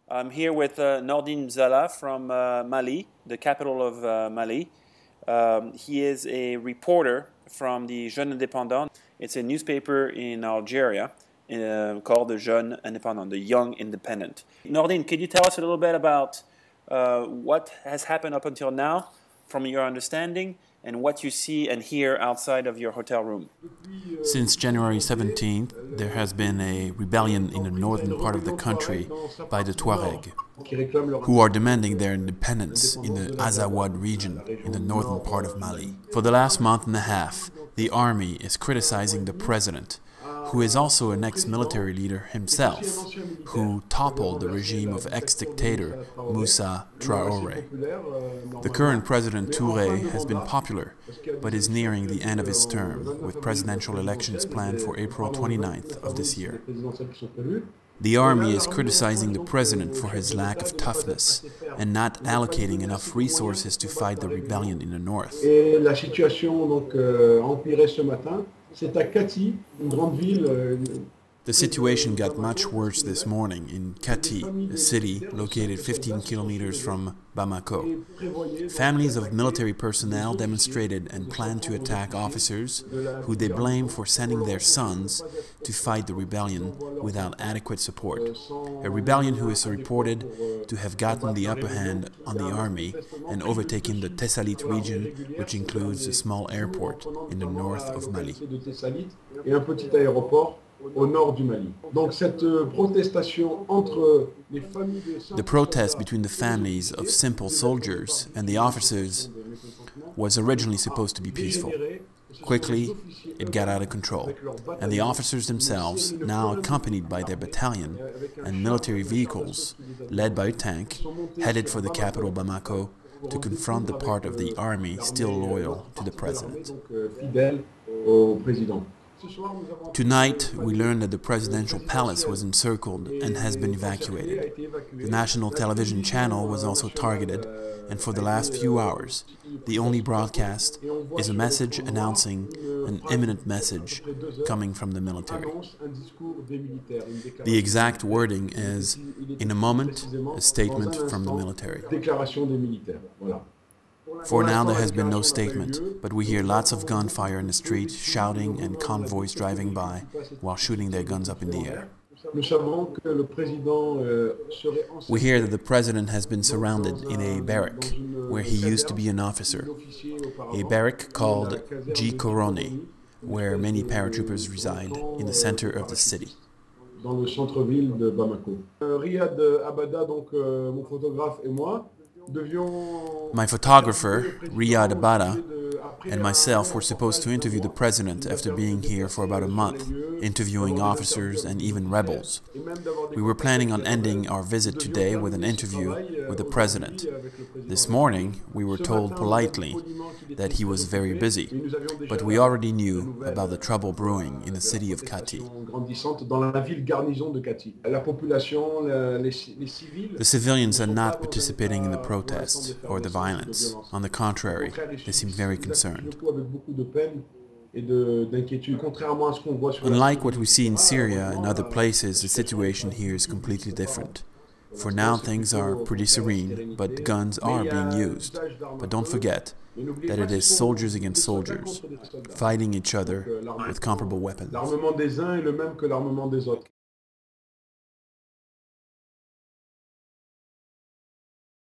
I'm here with Nordine Mzalla from Mali, the capital of Mali. He is a reporter from the Jeune Indépendant. It's a newspaper in Algeria called the Jeune Indépendant, the Young Independent. Nordine, could you tell us a little bit about what has happened up until now, from your understanding, and what you see and hear outside of your hotel room? Since January 17th, there has been a rebellion in the northern part of the country by the TOURé, who are demanding their independence in the AZAOUAD region in the northern part of Mali. For the last month and a half, the army is criticizing the president, who is also an ex-military leader himself, who toppled the regime of ex-dictator MOUSSA TRAORé. The current president TOURé has been popular, but is nearing the end of his term, with presidential elections planned for April 29th of this year. The army is criticizing the president for his lack of toughness and not allocating enough resources to fight the rebellion in the north. The situation got much worse this morning in Kati, a city located 15 kilometers from Bamako. Families of military personnel demonstrated and planned to attack officers who they blame for sending their sons to fight the rebellion without adequate support. A rebellion who is reported to have gotten the upper hand on the army and overtaken the Tessalit region, which includes a small airport in the north of Mali. The protest between the families of simple soldiers and the officers was originally supposed to be peaceful. Quickly, it got out of control, and the officers themselves, now accompanied by their battalion and military vehicles, led by a tank, headed for the capital Bamako to confront the part of the army still loyal to the president. Tonight, we learned that the presidential palace was encircled and has been evacuated. The national television channel was also targeted, and for the last few hours, the only broadcast is a message announcing an imminent message coming from the military. The exact wording is, "In a moment, a statement from the military." For now, there has been no statement, but we hear lots of gunfire in the street, shouting, and convoys driving by while shooting their guns up in the air. We hear that the president has been surrounded in a barrack where he used to be an officer, a barrack called Couronné, where many paratroopers reside in the center of the city. Dans le centre-ville de Bamako. Riad Abada, donc mon photographe et moi. My photographer, Riad Abada, and myself were supposed to interview the president after being here for about a month, interviewing officers and even rebels. We were planning on ending our visit today with an interview with the president. This morning, we were told politely that he was very busy, but we already knew about the trouble brewing in the city of Kati. The civilians are not participating in the protests or the violence. On the contrary, they seem very concerned. Unlike what we see in Syria and other places, the situation here is completely different. For now, things are pretty serene, but guns are being used. But don't forget that it is soldiers against soldiers, fighting each other with comparable weapons.